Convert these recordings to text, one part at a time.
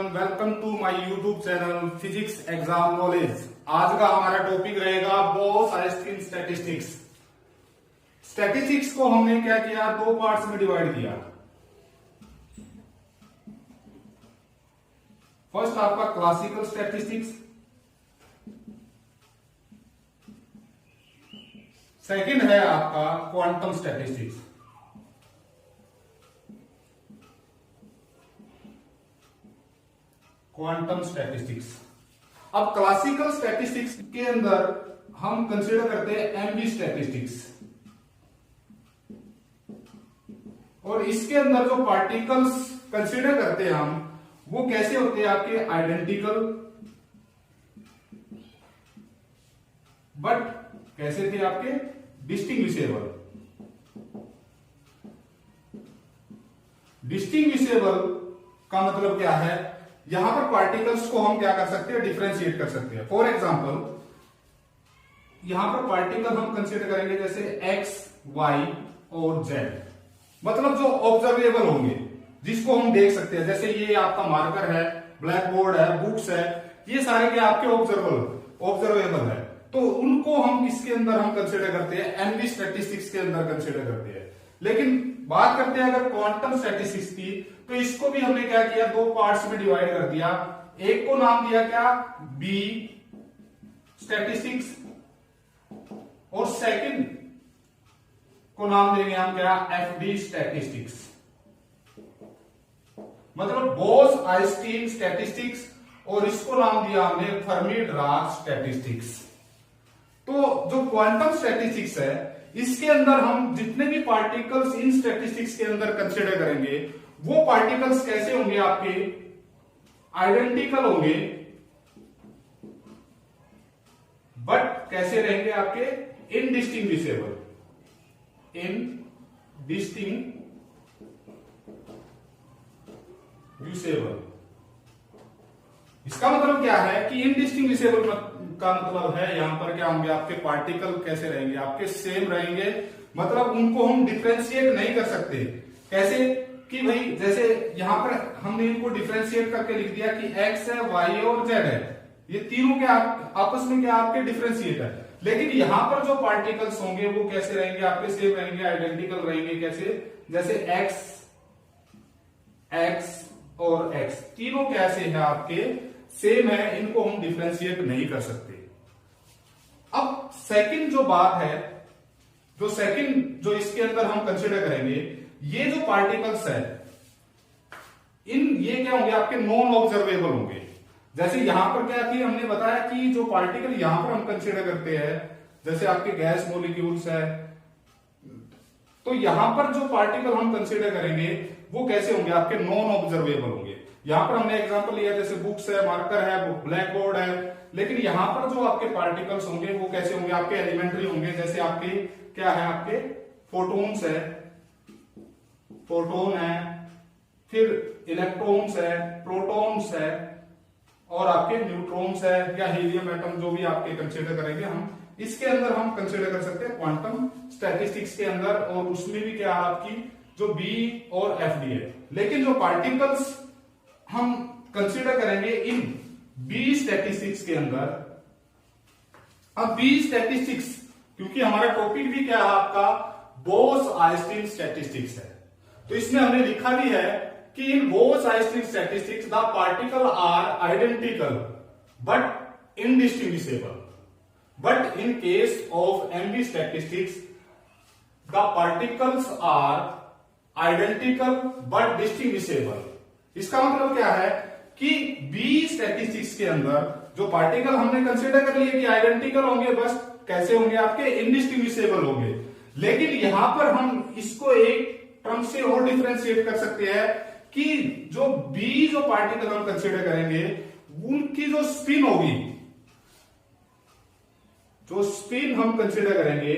Everyone, welcome to my YouTube channel physics exam knowledge. आज का हमारा टॉपिक रहेगा बोस-आइंस्टीन स्टैटिस्टिक्स। स्टैटिस्टिक्स को हमने क्या किया, दो पार्ट्स में डिवाइड किया। फर्स्ट आपका क्लासिकल स्टैटिस्टिक्स, सेकंड है आपका क्वांटम स्टैटिस्टिक्स। Quantum statistics. अब क्लासिकल स्टैटिस्टिक्स के अंदर हम कंसीडर करते हैं एमबी स्टैटिस्टिक्स, और इसके अंदर जो पार्टिकल्स कंसीडर करते हैं हम, वो कैसे होते हैं आपके आइडेंटिकल, बट कैसे थे आपके डिस्टिंग्विशेबल। डिस्टिंग्विशेबल का मतलब क्या है, यहां पर पार्टिकल्स को हम क्या कर सकते हैं, डिफरेंशिएट कर सकते हैं। फॉर एग्जांपल यहां पर पार्टिकल हम कंसीडर करेंगे जैसे एक्स, वाई और जेड, मतलब जो ऑब्जर्वेबल होंगे, जिसको हम देख सकते हैं। जैसे ये आपका मार्कर है, ब्लैक बोर्ड है, बुक्स है, ये सारे क्या आपके ऑब्जर्वेबल है। तो उनको हम किसके अंदर हम कंसीडर करते हैं, एमबी स्टैटिस्टिक्स के अंदर कंसीडर करते हैं। लेकिन बात करते हैं अगर क्वांटम स्टैटिस्टिक्स की, तो इसको भी हमने क्या किया, दो पार्ट्स में डिवाइड कर दिया। एक को नाम दिया क्या, बी स्टैटिस्टिक्स, और सेकंड को नाम देंगे हम क्या, एफडी स्टैटिस्टिक्स। मतलब बोस-आइंस्टीन स्टैटिस्टिक्स, और इसको नाम दिया हमने फर्मी-डिराक स्टैटिस्टिक्स। तो जो क्वांटम स्टैटिस्टिक्स है, इसके अंदर हम जितने भी पार्टिकल्स इन स्टैटिस्टिक्स के अंदर कंसीडर करेंगे, वो पार्टिकल्स कैसे होंगे, आपके आइडेंटिकल होंगे, बट कैसे रहेंगे, आपके इनडिस्टिंग्विशेबल। इसका मतलब क्या है कि इनडिस्टिंग्विशेबल का मतलब है यहां पर क्या होंगे, आपके पार्टिकल कैसे रहेंगे, आपके सेम रहेंगे, मतलब उनको हम डिफरेंशिएट नहीं कर सकते। कैसे कि भाई, जैसे यहां पर हमने इनको डिफरेंशिएट करके लिख दिया कि एक्स है, वाई है और जेड है, ये तीनों क्या आपस में क्या आपके डिफरेंशिएट है। लेकिन यहां पर जो पार्टिकल्स होंगे वो कैसे रहेंगे, आपके सेम रहेंगे, आइडेंटिकल रहेंगे। कैसे, जैसे एक्स और एक्स तीनों कैसे है, आपके सेम है, इनको हम डिफरेंशिएट नहीं कर सकते। अब सेकंड जो बात है, जो इसके अंदर हम कंसीडर करेंगे, ये जो पार्टिकल्स है, ये क्या होंगे, आपके नॉन ऑब्जर्वेबल होंगे। जैसे यहां पर क्या थी, हमने बताया कि जो पार्टिकल यहां पर हम कंसीडर करते हैं, जैसे आपके गैस मॉलिक्यूल्स है, तो यहां पर जो पार्टिकल हम कंसीडर करेंगे वो कैसे होंगे, आपके नॉन ऑब्जर्वेबल होंगे। यहां पर हमने एग्जांपल लिया, जैसे बुक्स है, मार्कर है, ब्लैक बोर्ड है। लेकिन यहां पर जो आपके पार्टिकल्स होंगे वो कैसे होंगे, आपके एलिमेंट्री होंगे। जैसे आपके क्या है, आपके फोटोन्स है, फोटोन है, फिर इलेक्ट्रॉन्स है, प्रोटॉन्स है, और आपके न्यूट्रॉन्स है, या हीलियम एटम, जो भी आपके कंसीडर करेंगे हम, इसके अंदर हम कंसीडर कर सकते हैं क्वांटम स्टैटिस्टिक्स के अंदर। और उसमें भी क्या आपकी जो बी और एफ डी है। लेकिन जो पार्टिकल्स हम कंसीडर करेंगे इन बी स्टैटिस्टिक्स के अंदर, अब बी स्टैटिस्टिक्स, क्योंकि हमारा टॉपिक भी क्या है आपका, बोस-आइंस्टीन स्टैटिस्टिक्स है, तो इसमें हमने लिखा भी है कि in Bose Einstein statistics the particle are identical but indistinguishable, but in case of MB statistics the particles are identical but distinguishable. इसका मतलब क्या है कि बी स्टैटिस्टिक्स के अंदर जो पार्टिकल हमने कंसीडर कर लिए कि आइडेंटिकल होंगे, बस कैसे होंगे, आपके इनडिस्टिंग्विशेबल होंगे। लेकिन यहां पर हम इसको एक टर्म से और डिफरेंशिएट कर सकते हैं कि जो बी जो पार्टिकल हम कंसीडर करेंगे, उनकी जो स्पिन होगी, जो स्पिन हम कंसीडर करेंगे,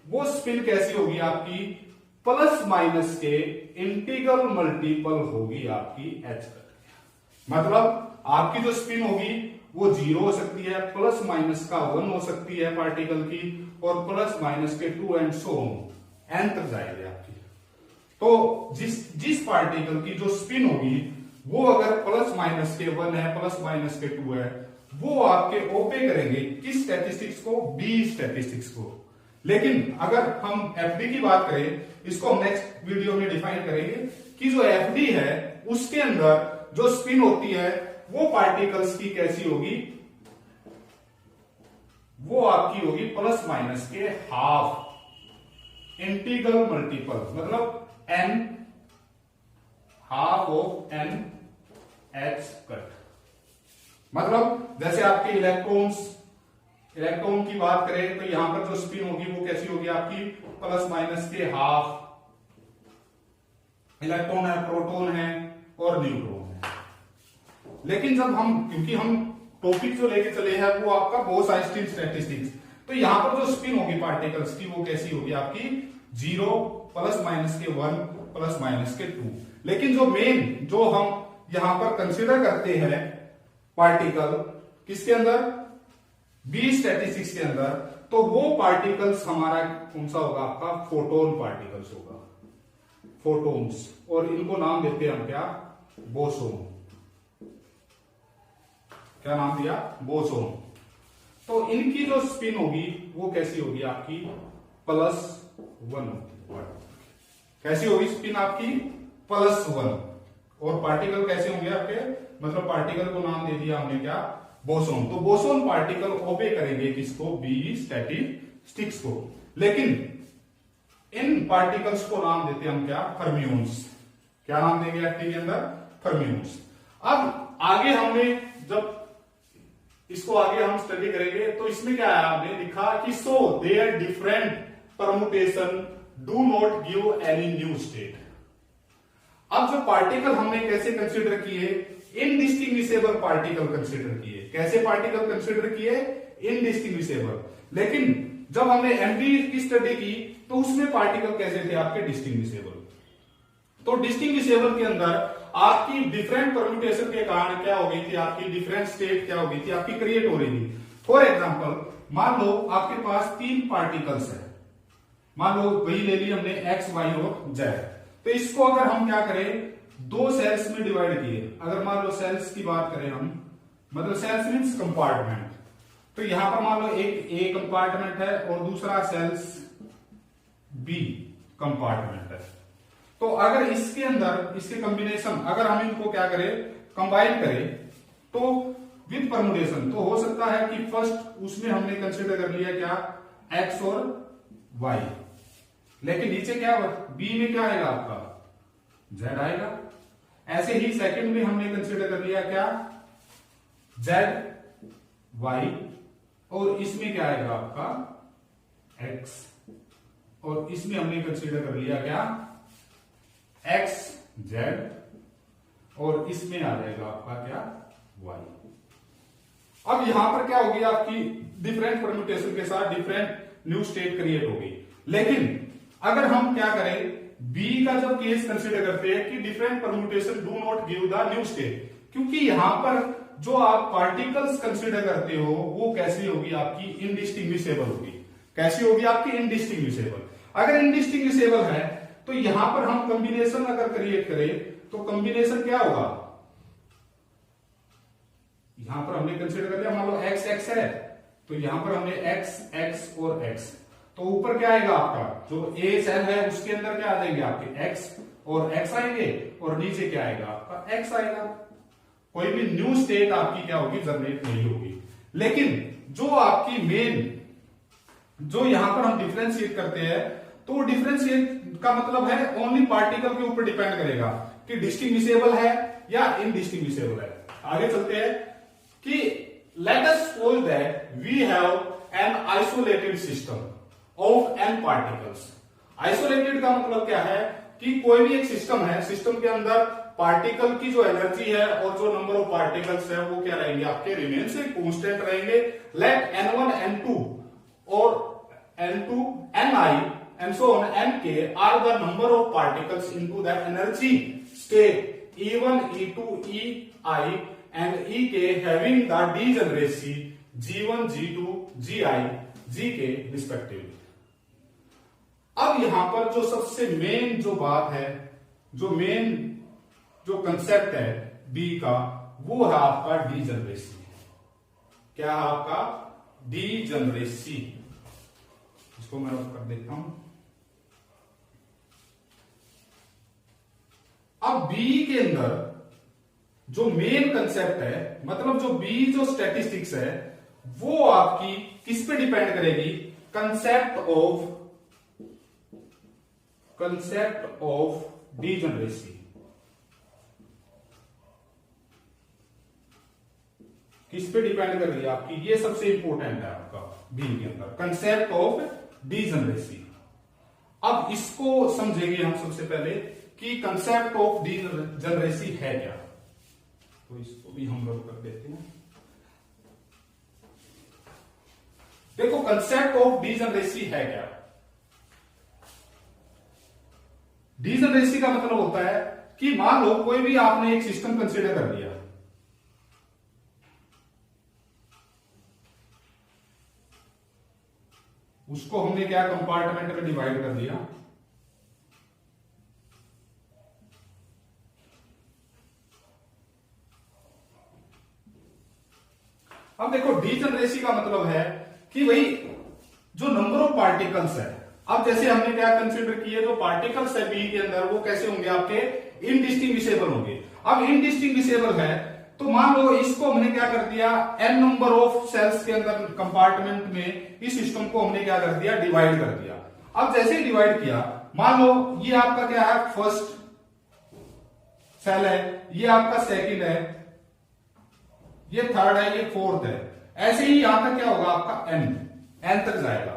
वो स्पिन कैसी होगी, आपकी प्लस माइनस के इंटीग्रल मल्टीपल होगी आपकी एच। मतलब आपकी जो स्पिन होगी वो 0 हो सकती है, प्लस माइनस का 1 हो सकती है पार्टिकल की, और प्लस माइनस के 2 एंड सो ऑन, एन तक जाएगी आपकी। तो जिस पार्टिकल की जो स्पिन होगी वो अगर प्लस माइनस के 1 है, प्लस माइनस के 2 है, वो आपके ओपे करेंगे किस स्टैटिस्टिक्स को? बी स्टैटिस्टिक्स को। लेकिन अगर हम एफडी की बात करें, इसको हम नेक्स्ट वीडियो में डिफाइन करेंगे कि जो एफडी है उसके अंदर जो स्पिन होती है वो पार्टिकल्स की कैसी होगी? वो आपकी होगी प्लस माइनस के हाफ, इंटीग्रल मल्टीपल, मतलब n half of n h cut. मतलब जैसे आपके इलेक्ट्रॉन की बात करें तो यहां पर जो स्पिन होगी वो कैसी होगी आपकी? प्लस माइनस के हाफ। इलेक्ट्रॉन है, प्रोटॉन है और न्यूट्रॉन है। लेकिन जब क्योंकि हम टॉपिक जो लेके चले हैं वो आपका बोस-आइंस्टीन स्टैटिस्टिक्स, तो यहां पर जो स्पिन होगी पार्टिकल्स की वो कैसी होगी आपकी? 0, प्लस माइनस के 1, प्लस माइनस के 2। लेकिन जो मेन जो हम यहां पर कंसीडर करते हैं पार्टिकल किसके अंदर? बी स्टैटिस्टिक्स के अंदर, तो वो पार्टिकल्स हमारा कौन सा होगा? आपका फोटोन पार्टिकल्स होगा, फोटोन्स। और इनको नाम देते हैं हम क्या? बोसोन। क्या नाम दिया? बोसोन। तो इनकी जो स्पिन होगी वो कैसी होगी आपकी? +1 होगी। कैसी होगी स्पिन आपकी? +1। और पार्टिकल कैसे होंगे आपके? मतलब पार्टिकल को नाम दे दिया हमने क्या? बोसोन। तो बोसोन पार्टिकल ओबे करेंगे किसको? बी स्टैटिस्टिक्स को। लेकिन इन पार्टिकल्स को नाम देते हैं हम क्या? फर्मियोन्स। क्या नाम देंगे एफडी के अंदर? फर्मियोन्स। अब आगे हमने जब इसको आगे हम स्टडी करेंगे तो इसमें क्या है? आपने लिखा कि so there different permutation do not give any new state. अब जो पार्टिकल हमने कैसे कंसीडर किए? इनडिस्टिंग्विशेबल पार्टिकल कंसीडर किए। कैसे पार्टिकल कंसीडर किए? इनडिस्टिंग्विशेबल। लेकिन जब हमने एमडी की स्टडी की तो उसमें पार्टिकल कैसे थे आपके? डिस्टिंग्विशेबल। तो डिस्टिंग्विशेबल के अंदर आपकी डिफरेंट परम्यूटेशन के कारण क्या हो गई थी? आपकी डिफरेंट स्टेट क्या हो गई थी? आपकी क्रिएट हो रही थी। फॉर एग्जाम्पल, मान लो आपके पास 3 पार्टिकल्स है, मान लो वही ले ली हमने x, y और z। तो इसको अगर हम क्या करें? 2 सेल्स में डिवाइड किए। अगर मान लो सेल्स की बात करें हम, मतलब सेल्स मीन्स कंपार्टमेंट, तो यहां पर मान लो एक ए कंपार्टमेंट है और दूसरा सेल्स बी कंपार्टमेंट है। तो अगर इसके अंदर इसके कॉम्बिनेशन, अगर हम इनको क्या करें? कंबाइन करें, तो विद परमुटेशन, तो हो सकता है कि फर्स्ट उसमें हमने कंसीडर कर लिया क्या? x और y। लेकिन नीचे क्या होगा? बी में क्या आएगा आपका? z आएगा। ऐसे ही सेकंड में हमने कंसीडर कर लिया क्या? z, y, और इसमें क्या आएगा आपका? x, और इसमें हमने कंसीडर कर लिया क्या? x, z, और इसमें आ जाएगा आपका क्या? y। अब यहां पर क्या होगी? आपकी डिफरेंट परम्यूटेशन के साथ डिफरेंट न्यू स्टेट क्रिएट होगी। लेकिन अगर हम क्या करें? बी का जब केस कंसीडर करते हैं कि different permutation do not give the new state, क्योंकि यहां पर जो आप पार्टिकल्स कंसीडर करते हो वो कैसी होगी? आपकी इनडिस्टिंग्विशेबल होगी। कैसी होगी? आपकी इनडिस्टिंग्विशेबल। अगर इनडिस्टिंग्विशेबल है तो यहां पर हम कॉम्बिनेशन अगर क्रिएट करें तो कॉम्बिनेशन क्या होगा? यहां पर हमने कंसीडर कर लिया, मान लो x x है, तो यहां पर हमने x x और x, तो ऊपर क्या आएगा आपका? जो ए सेल है उसके अंदर क्या आ जाएंगे आपके? x और x आएंगे, और नीचे क्या आएगा आपका? x आएगा। कोई भी न्यू स्टेट आपकी क्या होगी? जनरेट नहीं होगी। लेकिन जो आपकी मेन जो यहां पर हम डिफरेंशिएट करते हैं, तो डिफरेंशिएट का मतलब है ओनली पार्टिकल के ऊपर डिपेंड करेगा कि डिस्टिंग्विशेबल है या इनडिस्टिंग्विशेबल है। आगे चलते हैं कि let us suppose that we have an isolated system of n particles. Isolated का मतलब क्या है? कि कोई भी एक सिस्टम है, सिस्टम के अंदर पार्टिकल की जो एनर्जी है और जो नंबर ऑफ पार्टिकल्स है वो क्या रहेंगे? आपके रिमेन से कांस्टेंट रहेंगे। लेट n1, n2 और n2, ni and so on nk are the number of particles into the energy state E1, E2, Ei and Ek having the degeneracy G1, G2, Gi, Gk respectively। अब यहां पर जो सबसे main जो बात है, जो मेन जो कंसेप्ट है बी का, वो है आपका डीजनरेसी। क्या है आपका? डीजनरेसी। इसको मैं कर देता हूं। अब बी के अंदर जो मेन कंसेप्ट है, मतलब जो बी जो स्टैटिस्टिक्स है, वो आपकी किस पे डिपेंड करेगी? Concept of degeneracy. किस पे डिपेंड कर रही है आपकी? ये सबसे इंपॉर्टेंट है आपका बी के अंदर, कंसेप्ट ऑफ डीजनरेसी। अब इसको समझेंगे हम सबसे पहले कि कंसेप्ट ऑफ डीजनरेसी है क्या। तो इसको भी हम लोग कर देते हैं। देखो, कंसेप्ट ऑफ डीजनरेसी है क्या? डीजनरेसी का मतलब होता है कि मान लो कोई भी आपने एक सिस्टम कंसीडर कर लिया, उसको हमने क्या कंपार्टमेंट में डिवाइड कर दिया। अब देखो, डीजनरेसी का मतलब है कि भाई जो नंबर ऑफ पार्टिकल्स है, अब जैसे हमने क्या कंसीडर किए, जो पार्टिकल्स है बी के अंदर वो कैसे होंगे? आपके इनडिस्टिंग्विशेबल होंगे। अब इनडिस्टिंग्विशेबल है तो मान लो इसको हमने क्या कर दिया, n नंबर ऑफ सेल्स के अंदर कंपार्टमेंट में इस सिस्टम को हमने क्या कर दिया? डिवाइड कर दिया। अब जैसे ही डिवाइड किया, मान लो ये आपका क्या है? फर्स्ट सेल है, ये आपका सेकंड है, ये थर्ड है, ये फोर्थ है। ऐसे ही यहां तक क्या होगा? आपका n तक जाएगा।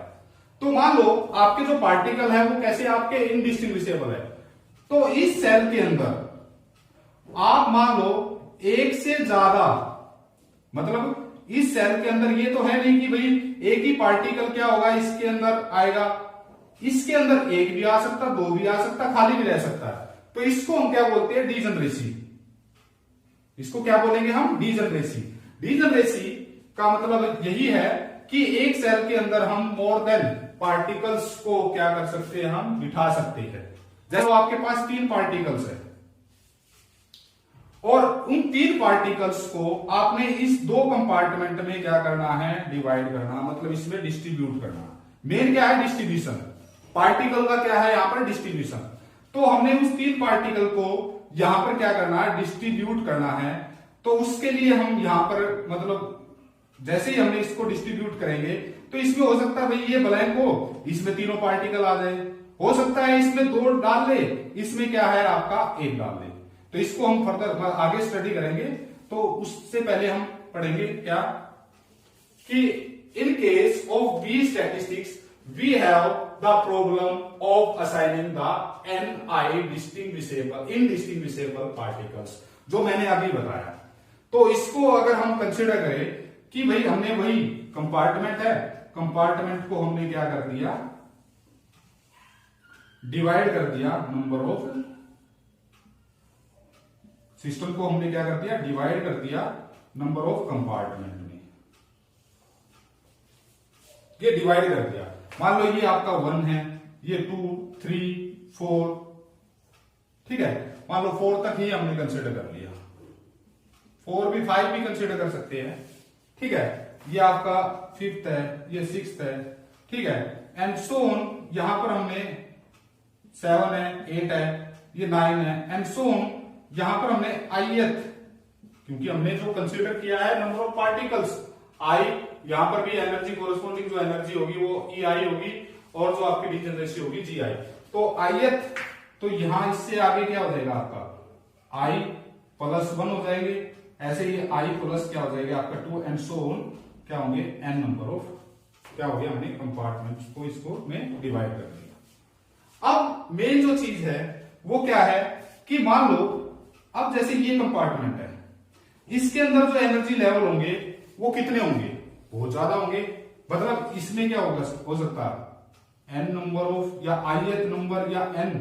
तो मान लो आपके जो पार्टिकल है वो कैसे आपके इनडिस्टिंग्विशेबल है। तो इस सेल के अंदर आप मान लो एक से ज्यादा, मतलब इस सेल के अंदर ये तो है नहीं कि भाई एक ही पार्टिकल क्या होगा इसके अंदर आएगा। इसके अंदर एक भी आ सकता, दो भी आ सकता, खाली भी रह सकता है। तो इसको हम क्या बोलते हैं? डीजनरेसी। इसको क्या बोलेंगे हम? डीजनरेसी। डीजनरेसी का मतलब यही है कि एक सेल के अंदर हम मोर देन पार्टिकल्स को क्या कर सकते हैं? हम बिठा सकते हैं। जैसे आपके पास 3 पार्टिकल्स है और उन 3 पार्टिकल्स को आपने इस 2 कंपार्टमेंट में क्या करना है? डिवाइड करना, मतलब इसमें डिस्ट्रीब्यूट करना। मेन क्या है? डिस्ट्रीब्यूशन। पार्टिकल का क्या है यहां पर? डिस्ट्रीब्यूशन। तो हमने उस 3 पार्टिकल को यहां पर क्या करना है? डिस्ट्रीब्यूट करना है। तो उसके लिए हम यहां पर मतलब जैसे ही हमने इसको डिस्ट्रीब्यूट करेंगे तो इसमें हो सकता है भाई ये ब्लैंक हो, इसमें तीनों पार्टिकल आ जाए। हो सकता है इसमें 2 डाल ले, इसमें क्या है? आपका 1 डाल ले। तो इसको हम फर्दर आगे स्टडी करेंगे। तो उससे पहले हम पढ़ेंगे क्या कि in case of B statistics we have the problem of assigning the indistinguishable particles, जो मैंने अभी बताया। तो इसको अगर हम कंसिडर करें कि भाई हमने वही कंपार्टमेंट है, कंपार्टमेंट को हमने क्या कर दिया? डिवाइड कर दिया नंबर ऑफ, सिस्टम को हमने क्या कर दिया? डिवाइड कर दिया नंबर ऑफ कंपार्टमेंट में। ये डिवाइड कर दिया। मान लो ये आपका 1 है, ये 2, 3, 4, ठीक है। मान लो 4 तक ही हमने कंसिडर कर लिया। 4 भी 5 भी कंसिडर कर सकते हैं, ठीक है। ये आपका 5th है, ये 6th है, ठीक है। एंड सो ऑन, यहां पर हमने 7 है, 8 है, ये 9 है, एंड सो ऑन। यहां पर हमने ith, क्योंकि हमने जो कंसीडर किया है नंबर ऑफ पार्टिकल्स, I, यहां पर भी एनर्जी कोरोस्पोंडिंग जो एनर्जी होगी वो EI होगी और जो आपकी डीजनरेसी होगी GI। तो ith, तो यहां इससे आगे क्या हो जाएगा आपका I + 1 हो जाएंगे। ऐसे ही I प्लस क्या हो जाएगा आपका 2 एंड सो ऑन, क्या होंगे? n नंबर ऑफ क्या हो गया? हमने कंपार्टमेंट्स को इसको में डिवाइड कर दिया। अब मेन जो चीज है वो क्या है कि मान लो अब जैसे ये कंपार्टमेंट है, इसके अंदर जो एनर्जी लेवल होंगे वो कितने होंगे? बहुत ज्यादा होंगे। मतलब इसमें क्या होगा? हो सकता है n नंबर ऑफ या ith नंबर या n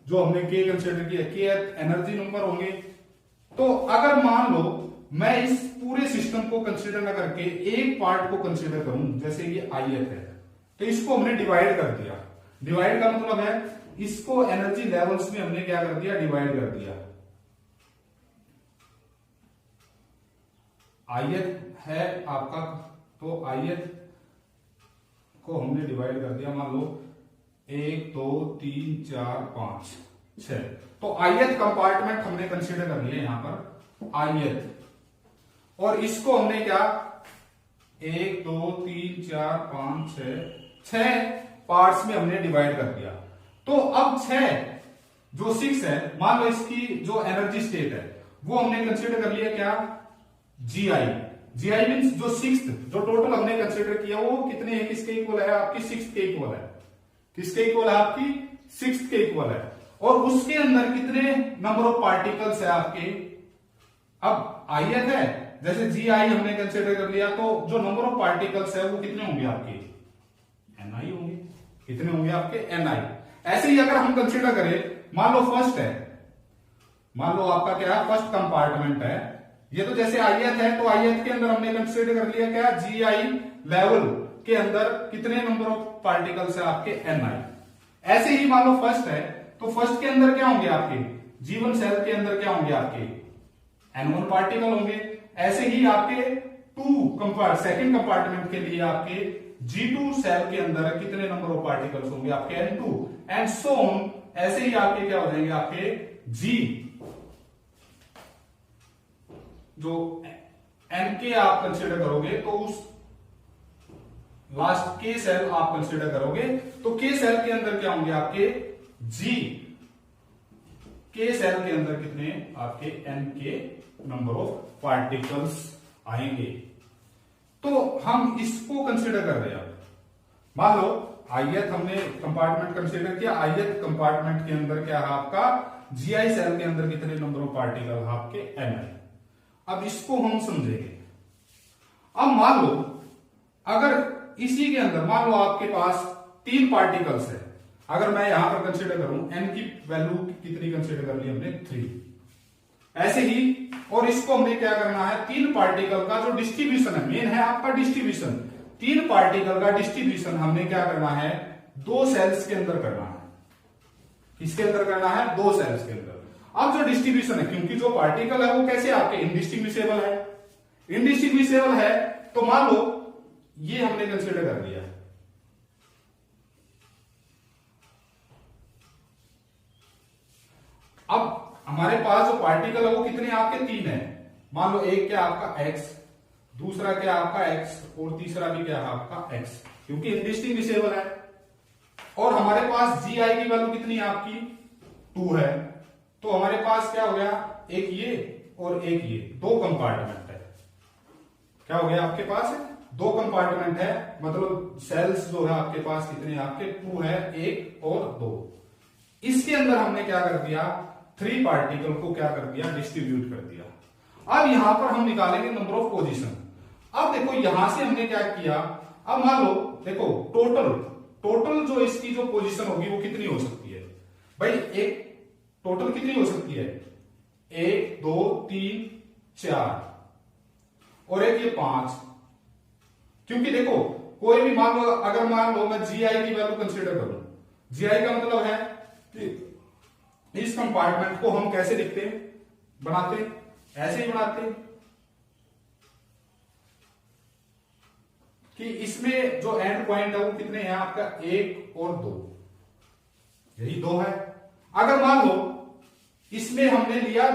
जो हमने k कंसिडर किया, kth एनर्जी नंबर होंगे। तो अगर मान लो मैं इस पूरे सिस्टम को कंसीडर न करके एक पार्ट को कंसीडर करूं, जैसे ये ith है, तो इसको हमने डिवाइड कर दिया। डिवाइड का मतलब है इसको एनर्जी लेवल्स में हमने क्या कर दिया? डिवाइड कर दिया। आयत है आपका, तो आयत को हमने डिवाइड कर दिया, मान लो 1 2 3 4 5 6, तो आयत कंपार्टमेंट हमने कंसीडर कर लिया यहां पर आयत, और इसको हमने क्या 1 2 3 4 5 6 पार्ट्स में हमने डिवाइड कर दिया। तो अब 6 जो 6 है, मान लो इसकी जो एनर्जी स्टेट है वो हमने कंसीडर कर लिया क्या GI। GI मींस जो 6th जो टोटल हमने कंसीडर किया वो कितने है, किसके इक्वल है, आपकी 6th के इक्वल है। किसके इक्वल है, आपकी 6th के इक्वल है। और उसके अंदर कितने नंबर ऑफ पार्टिकल्स है आपके, अब आयत है, जैसे GI हमने कंसीडर कर लिया, तो जो नंबर ऑफ पार्टिकल्स है वो कितने होंगे आपके Ni होंगे। कितने होंगे आपके Ni। ऐसे ही अगर हम कंसीडर करें, मान लो फर्स्ट है, मान लो आपका क्या है फर्स्ट कंपार्टमेंट है, ये तो जैसे आयत है, तो आयत के अंदर हमने कंसीडर कर लिया क्या GI लेवल के अंदर कितने नंबर ऑफ पार्टिकल्स है आपके Ni। ऐसे ही मान लो फर्स्ट है, तो फर्स्ट के अंदर क्या होंगे आपके G1 सेल के अंदर क्या होंगे आपके N1 पार्टिकल होंगे। ऐसे ही आपके सेकंड कंपार्टमेंट के लिए आपके G2 सेल के अंदर कितने नंबर ऑफ पार्टिकल्स होंगे आपके N2 एंड सो ऑन। ऐसे ही आपके क्या हो जाएंगे आपके G जो N के आप कंसीडर करोगे, तो उस लास्ट K सेल आप कंसीडर करोगे, तो K सेल के अंदर क्या होंगे आपके G K सेल के अंदर कितने आपके N के नंबर ऑफ पार्टिकल्स आएंगे। तो हम इसको कंसीडर कर रहे हैं। मान लो आयत हमने कंपार्टमेंट कंसीडर किया, आयत कंपार्टमेंट के अंदर क्या है आपका GI सेल के अंदर कितने नंबर ऑफ पार्टिकल आपके Ni। अब इसको हम समझेंगे। अब मान लो अगर इसी के अंदर मान लो आपके पास 3 पार्टिकल्स है, अगर मैं यहां पर कंसीडर करूं N की वैल्यू कितनी कंसीडर कर ली हमने 3। ऐसे ही और इसको हमने क्या करना है, 3 पार्टिकल का जो डिस्ट्रीब्यूशन है, मेन है आपका डिस्ट्रीब्यूशन, 3 पार्टिकल का डिस्ट्रीब्यूशन हमने क्या करना है 2 सेल्स के अंदर करना है। किसके अंदर करना है 2 सेल्स के अंदर। अब जो डिस्ट्रीब्यूशन है, क्योंकि जो पार्टिकल है वो कैसे आपके इनडिस्ट्रीब्यूसेबल है, इनडिस्ट्रीब्यूसेबल है, तो मान लो ये हमने कंसीडर कर लिया। अब हमारे पास जो पार्टिकल है वो कितने आपके 3 है। मान लो एक क्या आपका x, दूसरा क्या आपका x, और तीसरा भी क्या है आपका x, क्योंकि इनडिस्टिंग्विशेबल है। और हमारे पास GI की वैल्यू कितनी है आपकी 2 है, तो हमारे पास क्या हो गया एक ये और एक ये 2 कंपार्टमेंट है। क्या हो गया आपके पास 2 कंपार्टमेंट है, मतलब सेल्स जो है आपके पास कितने आपके 2 है, 1 और 2। इसके अंदर हमने क्या कर दिया 3 पार्टिकल को क्या कर दिया डिस्ट्रीब्यूट कर दिया। अब यहां पर हम निकालेंगे नंबर ऑफ पोजीशन। अब देखो यहां से हमने क्या किया, अब मान लो देखो टोटल जो इसकी जो पोजीशन होगी वो कितनी हो सकती है भाई, एक टोटल कितनी हो सकती है 1 2 3 4 और एक ये 5। क्योंकि देखो कोई भी मान लो, अगर मान लो मैं GI की वैल्यू कंसीडर करूं, GI का मतलब है कि इस कंपार्टमेंट को हम कैसे लिखते बनाते, ऐसे ही बनाते कि इसमें जो एंड पॉइंट है वो कितने हैं आपका 1 और 2, यही 2 है। अगर मान लो इसमें हमने लिया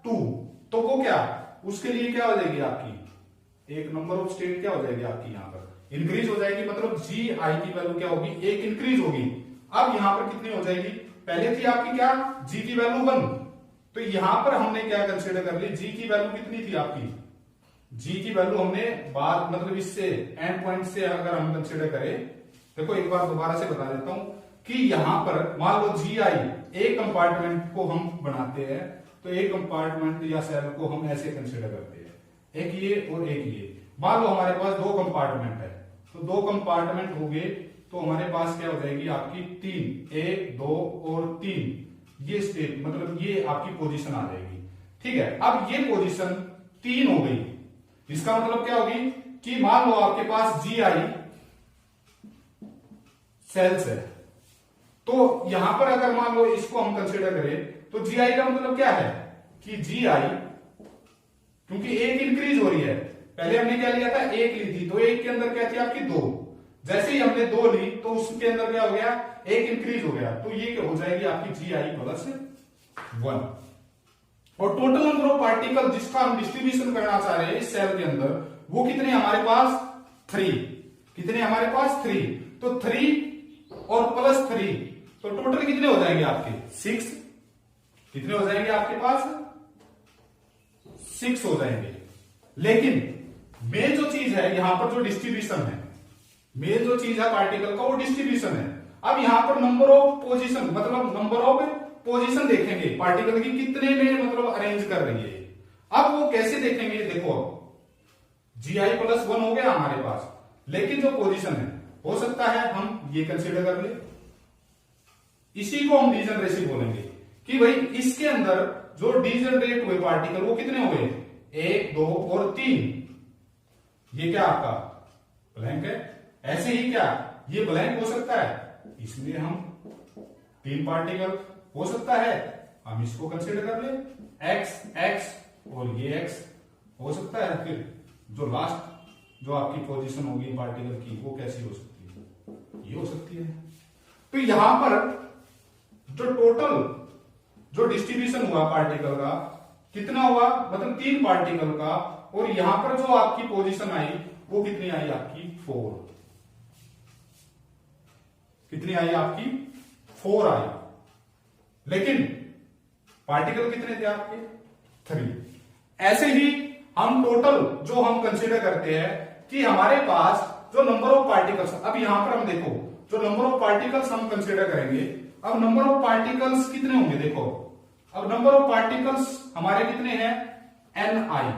2, तो वो क्या उसके लिए क्या हो जाएगी आपकी एक नंबर ऑफ स्टेट क्या हो जाएगी आपकी यहां पर इंक्रीज हो जाएगी, मतलब GI की वैल्यू क्या होगी 1 इंक्रीज होगी। अब यहां पर कितनी हो जाएगी, पहले थी आपकी क्या G की वैल्यू 1, तो यहां पर हमने क्या कंसीडर कर ली G की वैल्यू कितनी थी आपकी, G की वैल्यू हमने बाद मतलब इससे एंड पॉइंट से अगर हम कंसीडर करें, देखो एक बार दोबारा से बता देता हूं कि यहां पर मान लो GI एक कंपार्टमेंट को हम बनाते हैं, तो एक कंपार्टमेंट या सेल को हम ऐसे कंसीडर करते हैं, एक ये और एक ये। मान लो हमारे पास 2 कंपार्टमेंट है, तो 2 कंपार्टमेंट हो गए, तो हमारे पास क्या हो जाएगी आपकी 3, 1 2 और 3, ये स्टेट मतलब ये आपकी पोजीशन आ जाएगी। ठीक है, अब ये पोजीशन 3 हो गई, इसका मतलब क्या होगी कि मान लो आपके पास GI सेल्स है, तो यहां पर अगर मान लो इसको हम कंसीडर करें, तो GI का मतलब क्या है कि GI क्योंकि 1 इंक्रीज हो रही है, पहले हमने क्या लिया था, एक ली थी, तो एक के अंदर क्या थी आपकी 2। जैसे ही हमने 2 ली तो उसके अंदर क्या हो गया, एक इंक्रीज हो गया, तो ये क्या हो जाएगी आपकी जी आई प्लस 1। और टोटल नंबर ऑफ पार्टिकल जिसका हम डिस्ट्रीब्यूशन करना चाह रहे हैं इस सेल के अंदर, वो कितने हमारे पास 3। कितने हमारे पास 3, तो 3 और प्लस 3, तो टोटल कितने हो जाएंगे आपके 6। कितने हो जाएंगे आपके पास 6 हो जाएंगे। लेकिन मेन जो चीज है यहां पर, जो डिस्ट्रीब्यूशन है, मेन जो चीज है पार्टिकल का वो डिस्ट्रीब्यूशन है। अब यहां पर नंबर ऑफ पोजीशन, मतलब नंबर ऑफ पोजीशन देखेंगे पार्टिकल की कितने में मतलब अरेंज कर रही है। अब वो कैसे देखेंगे, देखो जी आई प्लस 1 हो गया हमारे पास, लेकिन जो पोजीशन है हो सकता है हम ये कंसीडर कर ले, इसी को हम डीजनरेसी बोलेंगे कि भाई इसके अंदर जो डीजनरेट हुए पार्टिकल वो कितने हुए, 1 2 और 3। ये क्या आपका ब्लैंक है। ऐसे ही क्या ये ब्लैंक हो सकता है, इसलिए हम 3 पार्टिकल हो सकता है, हम इसको कंसीडर कर ले एक्स एक्स और ये एक्स हो सकता है। फिर जो लास्ट जो आपकी पोजीशन होगी पार्टिकल की वो कैसी हो सकती है, ये हो सकती है। तो यहां पर जो टोटल जो डिस्ट्रीब्यूशन हुआ पार्टिकल का कितना हुआ, मतलब 3 पार्टिकल का, और यहां पर जो आपकी पोजीशन आई वो कितनी आई आपकी 4। कितनी आई आपकी 4 आई, लेकिन पार्टिकल कितने थे आपके 3। ऐसे ही हम टोटल जो हम कंसीडर करते हैं कि हमारे पास जो नंबर ऑफ पार्टिकल्स, अब यहां पर हम देखो जो नंबर ऑफ पार्टिकल्स हम कंसीडर करेंगे, अब नंबर ऑफ पार्टिकल्स कितने होंगे, देखो अब नंबर ऑफ पार्टिकल्स हमारे कितने हैं एन आई।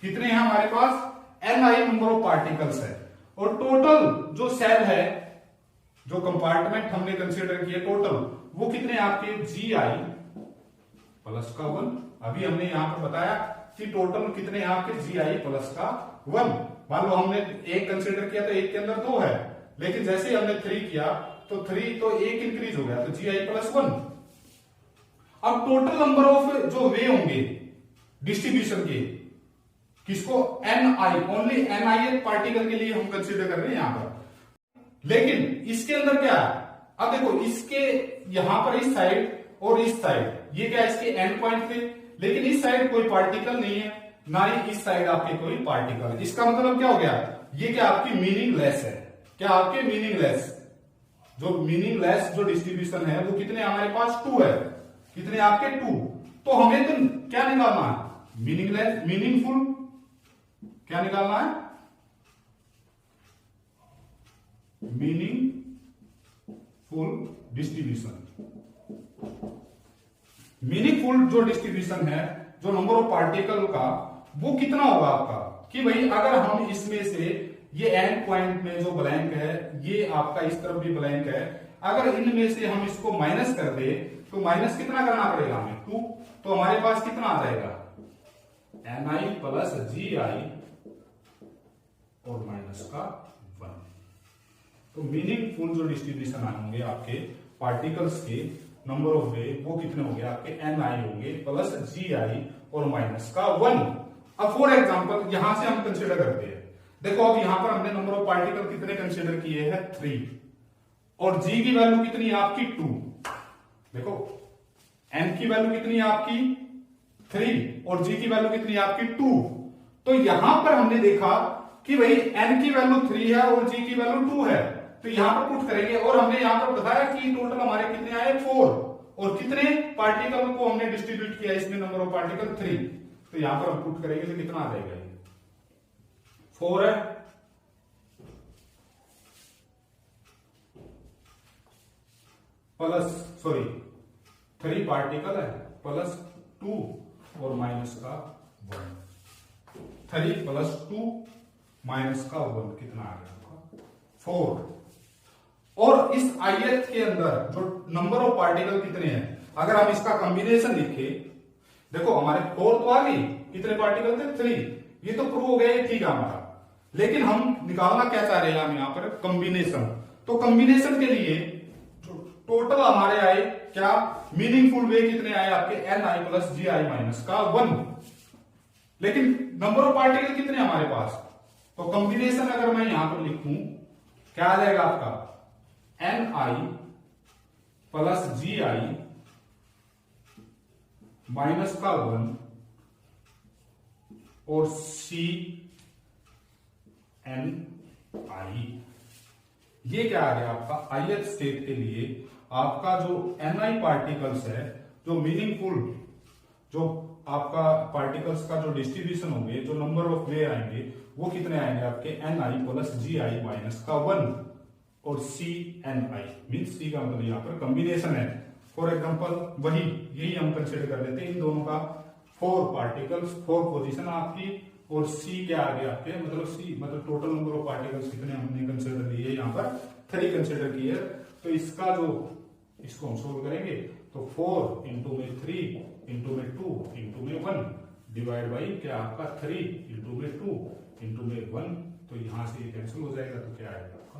कितने हैं हमारे पास n i number of particles है। और टोटल जो सेल है, जो कंपार्टमेंट हमने कंसीडर किए टोटल, वो कितने आपके जी आई प्लस का 1। अभी हमने यहां पर बताया कि टोटल कितने हैं आपके जी आई प्लस का 1। मान लो हमने एक कंसीडर किया तो एक के अंदर 2 है, लेकिन जैसे ही हमने 3 किया तो 3 तो एक इंक्रीज हो गया, तो जी आई प्लस 1। अब टोटल नंबर ऑफ जो वे होंगे डिस्ट्रीब्यूशन के, किसको N I, only N I particle के लिए हम कंसीडर कर रहे हैं यहां पर। लेकिन इसके अंदर क्या है, अब देखो इसके यहां पर इस साइड और इस साइड ये क्या इसके एंड पॉइंट थे, लेकिन इस साइड कोई पार्टिकल नहीं है, ना ही इस साइड आपके कोई पार्टिकल है। इसका मतलब क्या हो गया, ये क्या आपकी मीनिंगलेस है। क्या आपके मीनिंगलेस, जो मीनिंगलेस जो डिस्ट्रीब्यूशन है वो कितने हमारे पास 2 है। कितने आपके 2। तो हमें तो क्या निकालना है, मीनिंगलेस मीनिंगफुल, क्या निकालना है मीनिंगफुल डिस्ट्रीब्यूशन। मीनिंगफुल जो डिस्ट्रीब्यूशन है जो नंबर ऑफ पार्टिकल का, वो कितना होगा आपका, कि भाई अगर हम इसमें से ये एंड पॉइंट में जो ब्लैंक है, ये आपका इस तरफ भी ब्लैंक है, अगर इनमें से हम इसको माइनस कर दे तो माइनस कितना करना पड़ेगा हमें 2, तो हमारे पास कितना आ जाएगा N I plus ji i और माइनस का 1। तो मीनिंगफुल जो डिस्ट्रीब्यूशन होंगे आपके पार्टिकल्स के नंबर ऑफ वे, वो कितने होंगे आपके एन आई होंगे प्लस जी आई और माइनस का 1। अब फॉर एग्जांपल यहां से हम कंसीडर करते हैं, देखो अब यहां पर हमने नंबर ऑफ पार्टिकल कितने कंसीडर किए हैं 3, और जी की वैल्यू कितनी है आपकी 2। देखो एन की वैल्यू कितनी है आपकी 3 और जी की वैल्यू कितनी है आपकी 2। तो यहां पर हमने देखा कि भाई एन की वैल्यू 3 है और जी की वैल्यू 2 है, तो यहां पर पुट करेंगे, और हमने यहां पर बताया कि टोटल हमारे कितने आए 4, और कितने पार्टिकल को हमने डिस्ट्रीब्यूट किया इसमें नंबर ऑफ पार्टिकल 3, तो यहां पर हम पुट करेंगे तो कितना आ जाएगा, 4 है प्लस 3 पार्टिकल है प्लस 2 और माइनस का 1। 3 प्लस 2 माइनस का 1 कितना आ गया 4। और इस आयत के अंदर जो नंबर ऑफ पार्टिकल कितने हैं, अगर हम इसका कॉम्बिनेशन लिखे, देखो हमारे 4 तो आ गई, कितने पार्टिकल थे 3, ये तो प्रूव हो गया ये ठीक है हमारा, लेकिन हम निकालना क्या चाह रहे हैं हम यहां पर कॉम्बिनेशन। तो कॉम्बिनेशन के लिए जो टोटल हमारे आए क्या मीनिंगफुल वे कितने आए आपके N I plus ji I minus का 1। लेकिन नंबर ऑफ पार्टिकल कितने हमारे पास, तो कॉम्बिनेशन अगर मैं यहां पर लिखूं क्या आ जाएगा आपका Ni प्लस Gi माइनस का 1 और CNi, ये क्या आ गया आपका ith स्टेट के लिए आपका जो Ni पार्टिकल्स है, जो मीनिंगफुल, जो आपका पार्टिकल्स का जो डिस्ट्रीब्यूशन होंगे, जो नंबर ऑफ वे आएंगे वो कितने आएंगे आपके Ni प्लस Gi माइनस का 1 और CNi, मीन्स C का मतलब यहाँ पर कॉम्बिनेशन है। फॉर एग्जांपल वही यही हम कंसिडर कर लेते हैं, इन दोनों का 4 पार्टिकल्स 4 पोजीशन आपकी, और C क्या आ गया आपके, मतलब C मतलब टोटल नंबर ऑफ पार्टिकल्स कितने हमने कंसिडर लिए, यहाँ पर 3 कंसिडर किए। तो इसका जो इसको हम सोल्व करेंगे तो 4 इंटू में 3 इंटू में 2 इंटू में 1 डिवाइड बाई क्या आपका 3 इंटू में 2 इंटू में 1, तो यहां से कैंसिल हो जाएगा, तो क्या आएगा आपका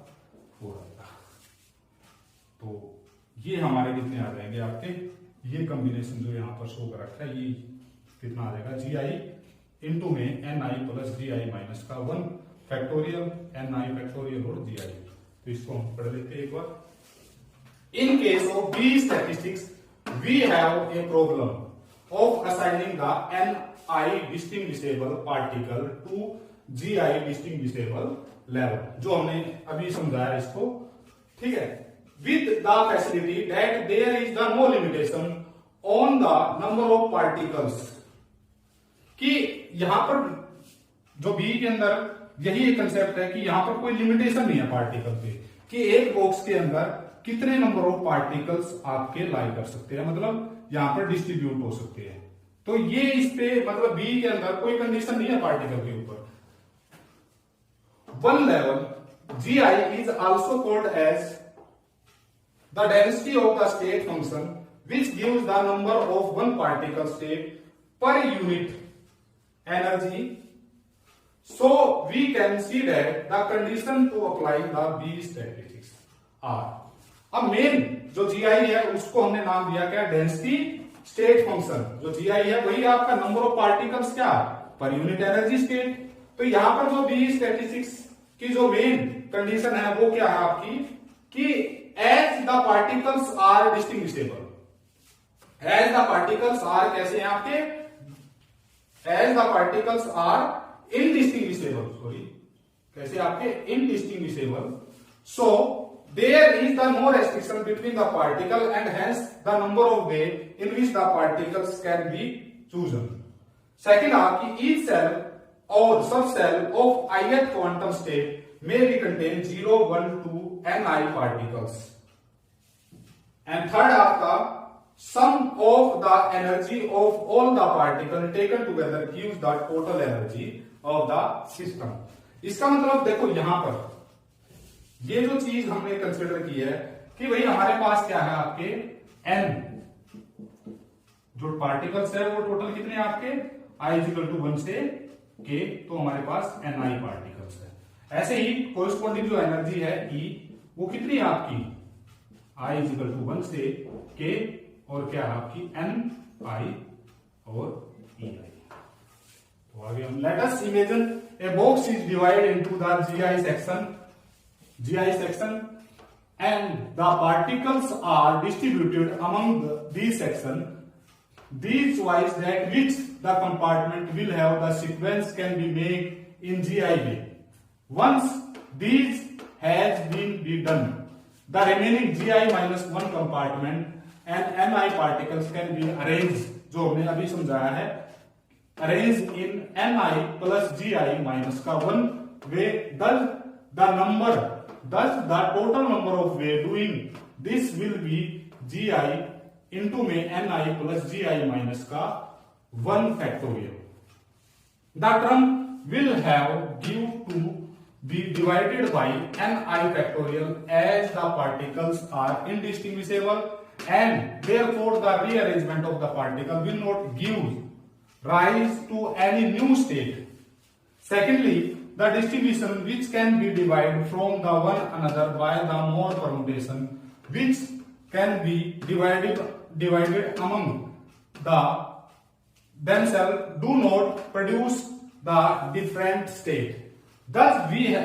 4 आएगा। तो ये हमारे कितने आ जाएंगे आपके, ये कॉम्बिनेशन जो यहाँ पर शो कर रखा है, ये कितना आ जाएगा Gi इंटू में Ni प्लस Gi माइनस का 1 फैक्टोरियल Ni फैक्टोरियल और Gi। तो इसको हम पढ़ लेते हैं एक बार। In case of B statistics, we have a problem of assigning the Ni distinguishable particle to Gi distinguishable level, जो हमने अभी समझाया इसको, ठीक है। With the facility that there is the no limitation on the number of particles, कि यहां पर जो B के अंदर यही एक कंसेप्ट है कि यहां पर कोई लिमिटेशन नहीं है पार्टिकल पे, कि एक बॉक्स के अंदर कितने नंबर ऑफ पार्टिकल्स आपके लाई कर सकते हैं, मतलब यहां पर डिस्ट्रीब्यूट हो सकते हैं। तो ये इस पे मतलब बी के अंदर कोई कंडीशन नहीं है पार्टिकल के ऊपर। One level Gi is also called as the density of the state function which gives the number of one particle state पर unit energy. So we can see that the condition to apply the B statistics are, अब main जो Gi है उसको हमने नाम दिया क्या, density state function. जो Gi है वही आपका नंबर ऑफ पार्टिकल्स क्या पर यूनिट एनर्जी स्टेट। तो यहां पर जो B स्टैटिस्टिक्स की जो मेन कंडीशन है वो क्या है आपकी, कि as the particles are distinguishable, as the particles are कैसे हैं आपके, as the particles are indistinguishable, sorry, कैसे आपके indistinguishable, so there is the no restriction between the particle and hence the number of way in which the particles can be chosen. Second आपकी each cell or subcell of ith quantum state may be contain 0, 1, 2 Ni particles. And third आपका sum of the energy of all the particles taken together gives the total energy of the system. इसका मतलब देखो यहां पर ये जो चीज हमने कंसिडर की है कि भाई हमारे पास क्या है आपके n जो पार्टिकल्स है वो टोटल कितने हैं आपके i इक्वल टू 1 से k, तो हमारे पास Ni पार्टिकल्स है। ऐसे ही कोरिस्पोंडिंग जो एनर्जी है E वो कितनी है आपकी i इक्वल टू 1 से k और क्या है आपकी Ni और Ei। तो आगे हम let us imagine a box is divided into the GI section and the particles are distributed among these section, these wise that which the compartment will have the sequence can be made in GI way. Once these has been done, the remaining GI minus 1 compartment and Ni particles can be arranged, जो हमने अभी समझाया है, arranged in Ni plus Gi minus का 1 way, thus the total number of way doing this will be Gi into में Ni plus Gi minus का 1 factorial. The term will have give to be divided by Ni factorial as the particles are indistinguishable and therefore the rearrangement of the particle will not give rise to any new state. Secondly, the distribution which can be divided from the one another by the more permutation which can be divided among the themselves do not produce the different state. Thus, we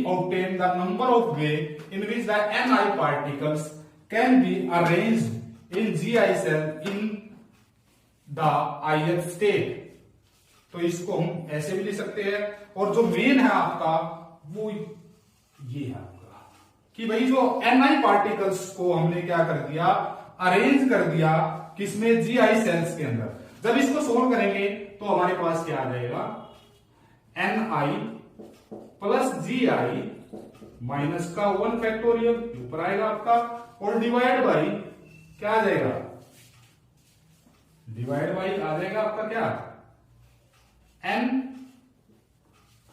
obtain the number of ways in which the Ni particles can be arranged in Gi cell in the ith state. तो इसको हम ऐसे भी लिख सकते हैं, और जो मेन है आपका वो ये है आपका कि भाई जो Ni पार्टिकल्स को हमने क्या कर दिया, अरेंज कर दिया किसमें, Gi सेल्स के अंदर। जब इसको सोल्व करेंगे तो हमारे पास क्या आ जाएगा, Ni प्लस Gi माइनस का 1 फैक्टोरियल ऊपर आएगा आपका, और डिवाइड बाई क्या आ जाएगा, डिवाइड बाई आ जाएगा आपका क्या, n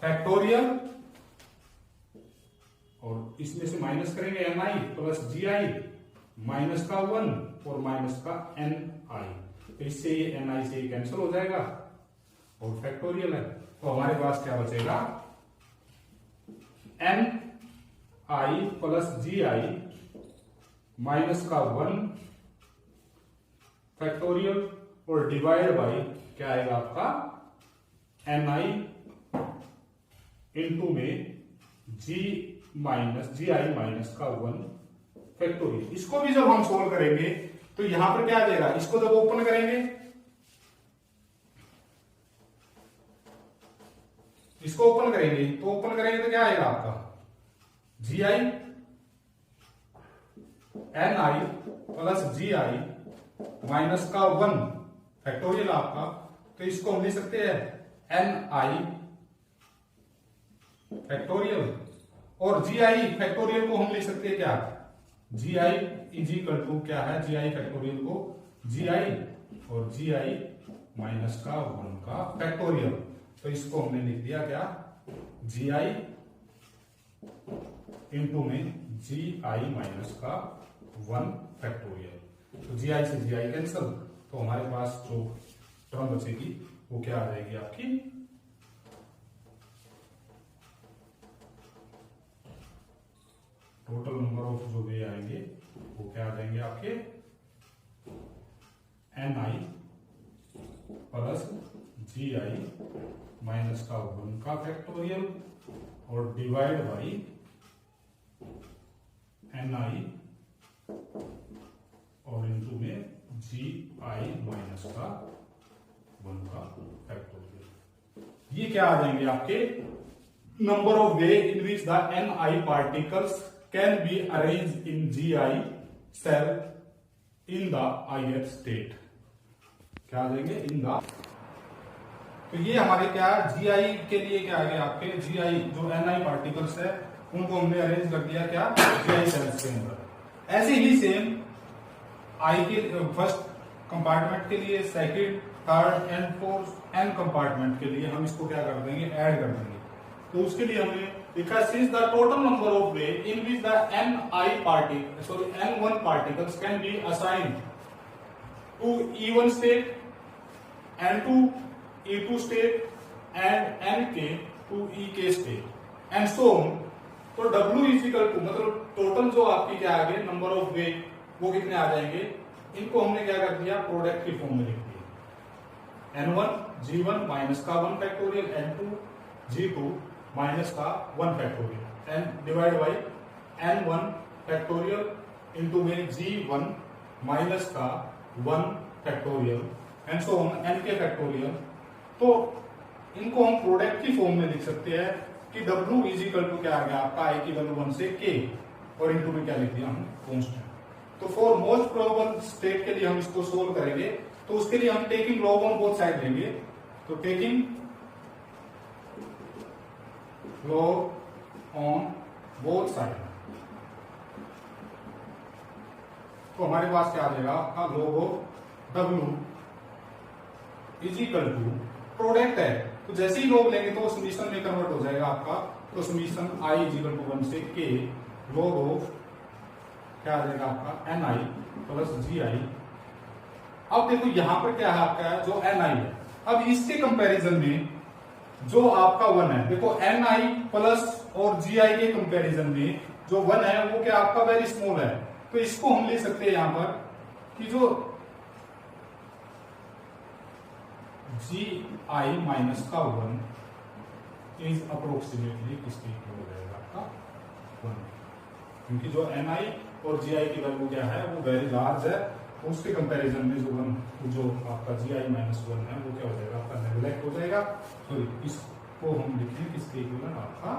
फैक्टोरियल, और इसमें से माइनस करेंगे Ni प्लस Gi माइनस का 1 और माइनस का Ni, तो इससे ये Ni से ये कैंसिल हो जाएगा और फैक्टोरियल है, तो हमारे पास क्या बचेगा, Ni प्लस Gi माइनस का 1 फैक्टोरियल और डिवाइड बाई क्या आएगा आपका, Ni इंटू में Gi माइनस का 1 फैक्टोरियल। इसको भी जब हम सोल्व करेंगे तो यहां पर क्या आ जाएगा, इसको जब ओपन करेंगे, इसको ओपन करेंगे तो क्या आएगा आपका, Gi Ni plus Gi minus का 1 फैक्टोरियल आपका, तो इसको हम लिख सकते हैं Ni फैक्टोरियल, और Gi फैक्टोरियल को हम लिख सकते हैं क्या, Gi इज इक्वल टू क्या है, Gi फैक्टोरियल को Gi और Gi माइनस का 1 का फैक्टोरियल, तो इसको हमने लिख दिया क्या, Gi इंटू में Gi माइनस का 1 फैक्टोरियल, तो Gi से Gi कैंसल, तो हमारे पास जो टर्म बचेगी वो क्या आ जाएगी आपकी, टोटल नंबर ऑफ जो वे आएंगे वो क्या आ जाएंगे आपके, Ni प्लस Gi माइनस का 1 का फैक्टोरियल और डिवाइड बाई Ni और इंटू में Gi माइनस का 1 का फैक्टोरियल। ये क्या आ जाएंगे आपके, number of way in which the Ni particles can be arrange in Gi cell in the ith state, क्या आ जाएंगे, इन द, तो ये हमारे क्या Gi के लिए क्या आ गया आपके, Gi जो Ni पार्टिकल्स है उनको हमने अरेंज कर दिया क्या, Gi सेल्स के अंदर। ऐसे ही सेम I के फर्स्ट कंपार्टमेंट के लिए, second, third and fourth N compartment के लिए हम इसको क्या कर देंगे, ऐड कर देंगे। तो उसके लिए हमने लिखा since the total number of way in which the N1 particles can be assigned to E1 state, N2 E2 state and Nk to Ek state and so on। तो W इज इक्वल टू, मतलब total जो आपकी क्या आ गए number of वे वो कितने आ जाएंगे, इनको हमने क्या कर दिया, प्रोडक्ट की फॉर्म में लिख दिया, N1 G1 माइनस का 1 फैक्टोरियल, N2 G2 माइनस का 1 factorial and divide by N1 factorial into में G1 माइनस का 1 factorial and so on Nk factorial. तो इनको हम प्रोडक्ट की फॉर्म में लिख सकते हैं कि W इज इक्वल टू क्या आ गया आपका, I की वैल्यू 1 से K और इंटू में क्या लिख दिया हमने, कांस्टेंट। तो फॉर मोस्ट प्रोबेबल स्टेट के लिए हम इसको सोल्व करेंगे, तो उसके लिए हम taking log on both side लेंगे, तो taking log on both side, तो हमारे पास क्या आ जाएगा आपका, log of W is equal to product है, तो जैसे ही लॉग लेंगे तो वो समीशन में कन्वर्ट हो जाएगा आपका, तो summation I is equal to 1 से K लॉग ऑफ क्या आ जाएगा आपका Ni प्लस Gi। अब देखो यहां पर क्या है आपका, जो Ni है, अब इसके कंपैरिजन में जो आपका 1 है, देखो Ni प्लस और Gi के कंपैरिजन में जो 1 है वो क्या आपका वेरी स्मॉल है, तो इसको हम ले सकते हैं यहां पर कि जो जी आई माइनस का 1 इज अप्रोक्सीमेटली किसके इक्वल हो जाएगा आपका 1, क्योंकि जो एन आई और जी आई की वैल्यू क्या है वो वेरी लार्ज है, उसके कंपैरिजन में जो आपका जी आई माइनस 1 है वो क्या हो जाएगा आपका नेग्लेक्ट हो जाएगा। सॉरी, इसको हम लिखें किसके इक्वल आपका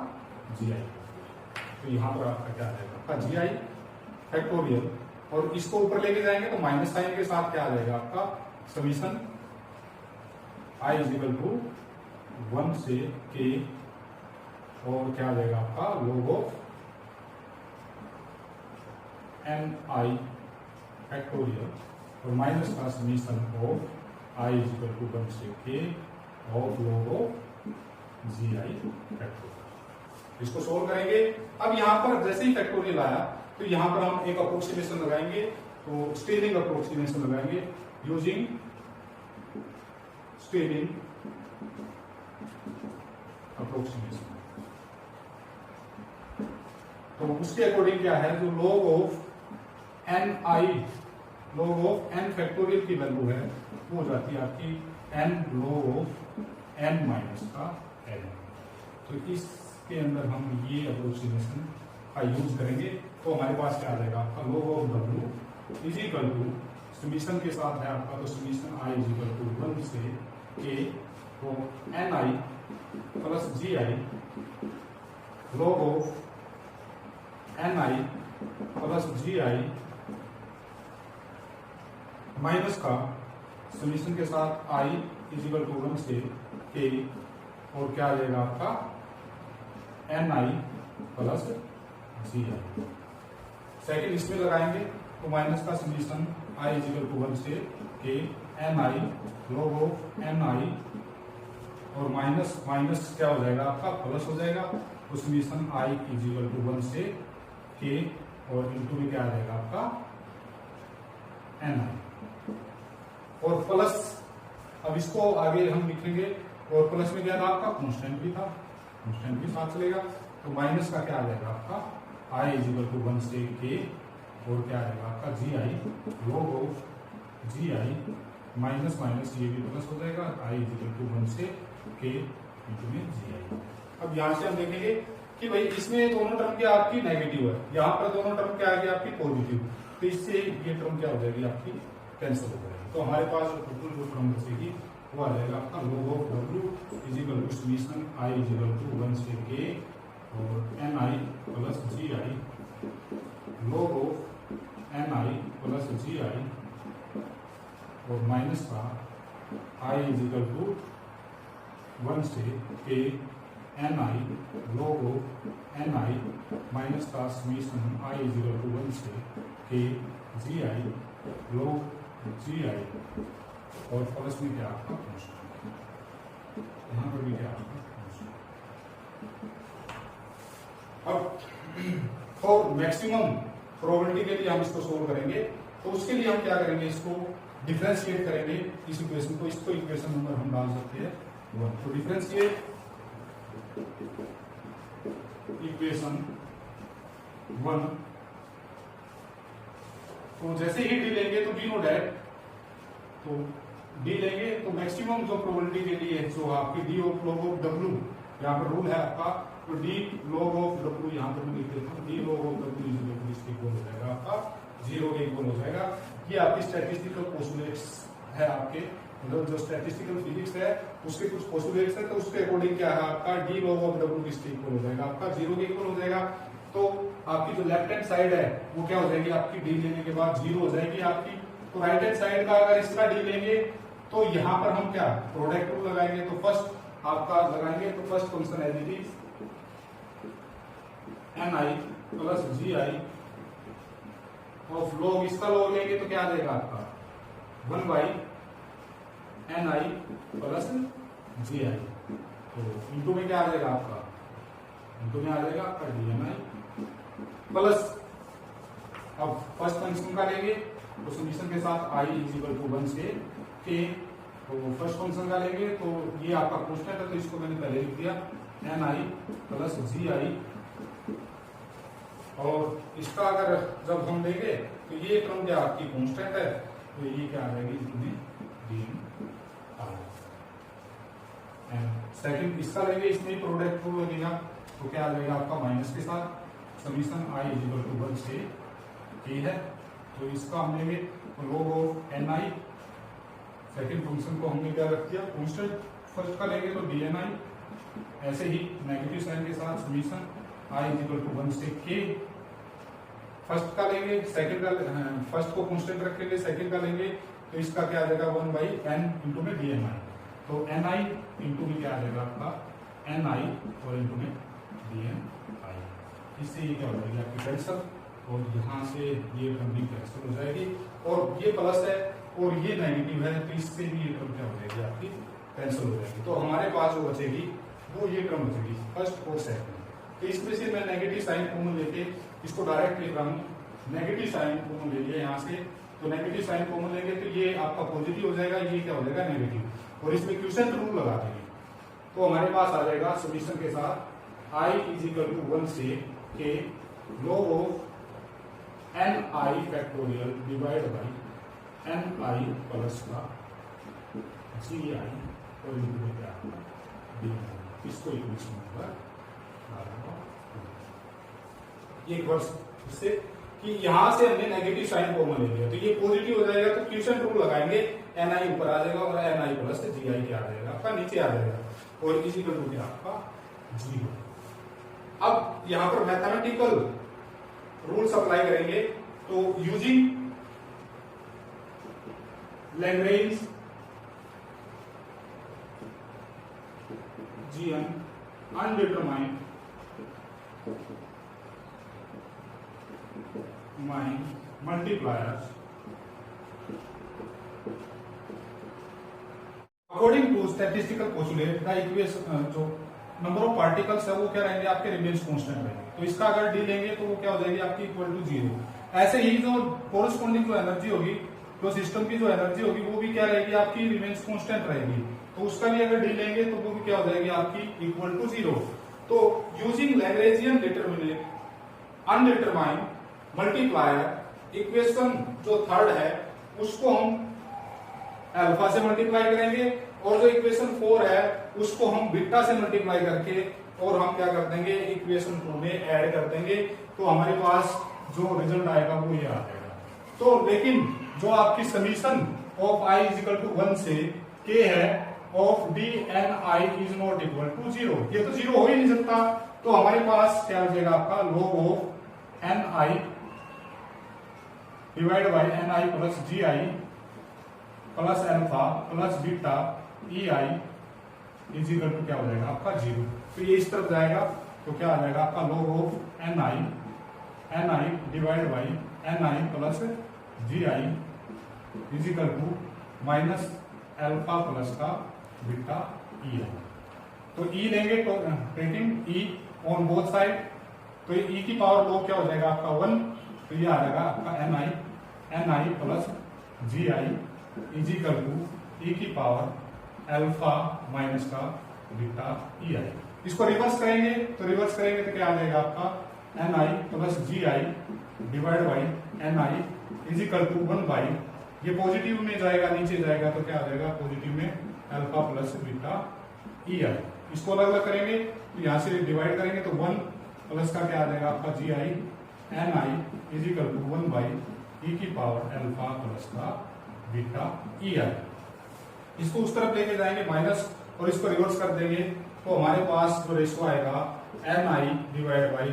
जी आई, तो यहाँ पर आपका क्या आएगा आपका जी आई फैक्टोरियल, और इसको ऊपर लेके जाएंगे तो माइनस साइन के साथ क्या आ जाएगा आपका summation I is equal to 1 से के, और क्या आ जाएगा आपका log of N I factorial, और माइनस का summation of I is equal to 1 से K of log of G I factorial. इसको सोल्व करेंगे। अब यहां पर जैसे ही फैक्टोरियल आया तो यहां पर हम एक अप्रोक्सीमेशन लगाएंगे, तो स्टेलिंग अप्रोक्सीमेशन लगाएंगे यूजिंग स्टेलिंग अप्रोक्सीमेशन। तो उसके अकॉर्डिंग क्या है, जो log of N I log of N factorial की वैल्यू है वो हो जाती है आपकी N log of N minus का एन। तो इसके अंदर हम ये अप्रोक्सीमेशन का यूज करेंगे, तो हमारे पास क्या आ जाएगा आपका log of W is equal to summation के साथ है आपका, तो summation I is equal to 1 से के, तो N I plus ji I log of N I plus ji I minus का समीशन के साथ आई इज इक्वल टू 1 से के, और क्या आ जाएगा आपका n I plus ji i. Second इसमें लगाएंगे तो माइनस का summation I is equal to 1 से k n I log of N i, और माइनस माइनस क्या हो जाएगा आपका प्लस हो जाएगा, तो summation I is equal to 1 से के, और इंटू में क्या आ जाएगा आपका एन आई, और प्लस अब इसको आगे हम लिखेंगे, और प्लस में क्या था आपका कांस्टेंट भी था, कांस्टेंट भी साथ चलेगा, तो माइनस का क्या आ जाएगा आपका आई इज इक्वल टू 1 से के, और क्या आएगा आपका जी आई log of G I minus minus ये भी प्लस हो जाएगा, आई इज इक्वल टू 1 से के इंटू में जी आई। अब यहां से हम देखेंगे कि भाई इसमें दोनों टर्म क्या आपकी नेगेटिव है, यहाँ पर दोनों टर्म क्या आ गया आपकी पॉजिटिव, तो इससे ये टर्म क्या हो जाएगी आपकी कैंसिल हो जाएगी। तो हमारे पास टोटल जो टर्म बचेगी वो आ जाएगा आपका log of W is equal to summation I is equal to 1 से के, और n I plus ji I log of N I plus ji i, और माइनस का आई इज इक्वल टू 1 से k n I log of N i minus का summation I is equal to 1 से के जी आई log ji i, और plus में क्या आपका कांस्टेंट, यहाँ पर भी क्या आपका कांस्टेंट। अब फॉर मैक्सिमम प्रोबेबिलिटी के लिए हम इसको सोल्व करेंगे, तो उसके लिए हम क्या करेंगे, इसको डिफरेंशिएट करेंगे इस इक्वेशन को, इसको इक्वेशन नंबर हम डाल सकते हैं 1। तो डिफरेंशिएट इक्वेशन 1, तो जैसे ही डी लेंगे तो डी नो डैट, तो डी लेंगे तो मैक्सिमम जो प्रोबेबिलिटी के लिए जो आपकी D of log of W, यहाँ पर रूल है आपका, तो डी log ऑफ डब्ल्यू यहाँ पर मैं लिख देता हूँ, D log of W is equal to इसके इक्वल हो जाएगा आपका 0 के इक्वल हो जाएगा। ये आपकी स्टैटिस्टिकल पोस्टुलेट्स है आपके, मतलब जो स्टैटिस्टिकल फिजिक्स है उसके कुछ पोस्टुलेट्स है, तो उसके अकॉर्डिंग क्या है आपका डी log ऑफ डब्ल्यू किसके इक्वल हो जाएगा आपका 0 के इक्वल हो जाएगा। तो आपकी जो लेफ्ट हैंड साइड है वो क्या हो जाएगी आपकी डी लेने के बाद 0 हो जाएगी आपकी। तो राइट हैंड साइड का अगर इसका डी लेंगे तो यहाँ पर हम क्या प्रोडक्ट रूल लगाएंगे, तो फर्स्ट आपका लगाएंगे, तो first function as it is N I plus ji I of log, इसका log लेंगे तो क्या आ जाएगा आपका 1 बाई एन आई प्लस जी आई, तो इंटू में क्या आ जाएगा आपका, इंटू में आ जाएगा आपका डी एन आई प्लस, अब फर्स्ट फंक्शन का लेंगे तो समीशन के साथ आई इज इक्वल टू 1 से के, तो फर्स्ट फंक्शन का लेंगे तो ये आपका कांस्टेंट है, तो इसको मैंने पहले लिख दिया N I plus ji i, और इसका अगर जब हम देंगे तो ये टर्म क्या आपकी कांस्टेंट है, तो ये क्या आ जाएगी इसमें डी एन आई। एन। सेकंड इसका लेंगे, इसमें प्रोडक्ट रूल लगेगा, तो क्या आ जाएगा आपका माइनस के साथ समीशन आई इक्वल टू 1 से k है। तो इसका हम लेंगे log of N I, second function को हमने क्या रख दिया कांस्टेंट। फर्स्ट का लेंगे तो डी एन आई, ऐसे ही नेगेटिव साइन के साथ समीशन आई इक्वल टू 1 से k। फर्स्ट का लेंगे, सेकंड का फर्स्ट को कांस्टेंट रखेंगे, सेकंड का लेंगे तो इसका क्या आ जाएगा 1 बाई एन इंटू में डी एन आई। तो एन आई इंटू में क्या आ जाएगा आपका एन आई और इंटू में डी एन आई। इससे ये क्या हो जाएगी आपकी कैंसल, और यहाँ से ये टर्म भी कैंसिल हो जाएगी, और ये प्लस है और ये नेगेटिव है, तो इससे भी ये टर्म क्या हो जाएगी आपकी कैंसिल हो जाएगी। तो हमारे पास जो बचेगी वो ये टर्म बचेगी फर्स्ट और सेकंड। तो इसमें से मैं नेगेटिव साइन कॉमन लेके इसको डायरेक्ट लिख रहा हूँ, नेगेटिव साइन कॉमन ले लिया यहाँ से, तो नेगेटिव साइन कॉमन लेंगे तो ये आपका पॉजिटिव हो जाएगा, ये क्या हो जाएगा नेगेटिव, और इसमें क्वोशिएंट रूल लगा देंगे। तो हमारे पास आ जाएगा समीशन के साथ i इज इक्वल टू 1 से k log of N I factorial divide by N I plus का जी आई और क्या इसको इक्वेशन नंबर एक वर्ष, इससे कि यहां से हमने नेगेटिव साइन कॉमन ले लिया तो ये पॉजिटिव हो जाएगा, तो क्वोशिएंट रूल लगाएंगे, एन आई ऊपर आ जाएगा और एन आई प्लस जी आई क्या आ जाएगा आपका नीचे आ जाएगा, और इसी का रूल आपका 0। अब यहां पर मैथमेटिकल रूल्स अप्लाई करेंगे, तो using Lagrangian undetermined multipliers according to statistical postulate the equation जो नंबर ऑफ पार्टिकल्स है वो क्या रहेंगे आपके रिमेन्स कांस्टेंट रहेंगे। तो इसका अगर डी लेंगे तो वो क्या हो जाएगी आपकी इक्वल टू 0। ऐसे ही जो कोरस्पॉन्डिंग जो एनर्जी होगी, तो सिस्टम की जो एनर्जी होगी वो भी क्या रहेगी आपकी रिमेन्स कांस्टेंट रहेगी, तो उसका भी अगर डी लेंगे तो वो भी क्या हो जाएगी आपकी इक्वल टू 0। तो using Lagrangian determinant undetermined multiplier equation जो थर्ड है उसको हम अल्फा से मल्टीप्लाई करेंगे, और जो इक्वेशन 4 है उसको हम बीटा से मल्टीप्लाई करके और हम क्या कर देंगे इक्वेशन 2 में ऐड कर देंगे, तो हमारे पास जो रिजल्ट आएगा वो ये आ जाएगा। तो लेकिन जो आपकी summation of i is equal to 1 से k है ऑफ D N I is not equal to 0, ये तो 0 हो ही नहीं सकता, तो हमारे पास क्या हो जाएगा आपका log of N I divide by N I plus ji I plus alpha plus beta E I is equal to क्या हो जाएगा आपका 0। तो ये इस तरफ जाएगा तो क्या आ जाएगा आपका log of N I divide by N I plus ji I is equal to minus alpha plus का बीटा ई आई। तो ई लेंगे तो taking E on both side, तो ई की पावर log क्या हो जाएगा आपका 1, तो ये आ जाएगा आपका n I plus ji I is equal to e की पावर अल्फा माइनस का बीटा ई आई। इसको रिवर्स करेंगे तो क्या आ जाएगा आपका n I plus ji i divide by N I is equal to 1 by, ये पॉजिटिव में जाएगा नीचे जाएगा तो क्या आ जाएगा पॉजिटिव में alpha plus beta E i. इसको अलग अलग करेंगे तो यहाँ से डिवाइड करेंगे तो 1 प्लस का क्या आ जाएगा आपका जी i n I is equal to 1 by e की पावर अल्फा प्लस का बीटा ई आई। इसको उस तरफ लेके जाएंगे माइनस और इसको रिवर्स कर देंगे, तो हमारे पास जो रेशो आएगा N I divide by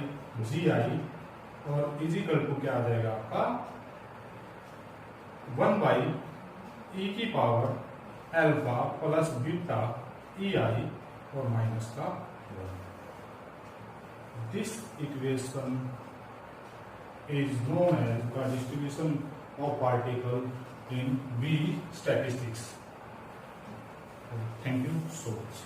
ji i और इज इक्वल टू क्या आ जाएगा आपका 1 बाई ई की power alpha plus beta E i और माइनस का 1। This equation is known as the distribution of particle in V statistics. Thank you so much.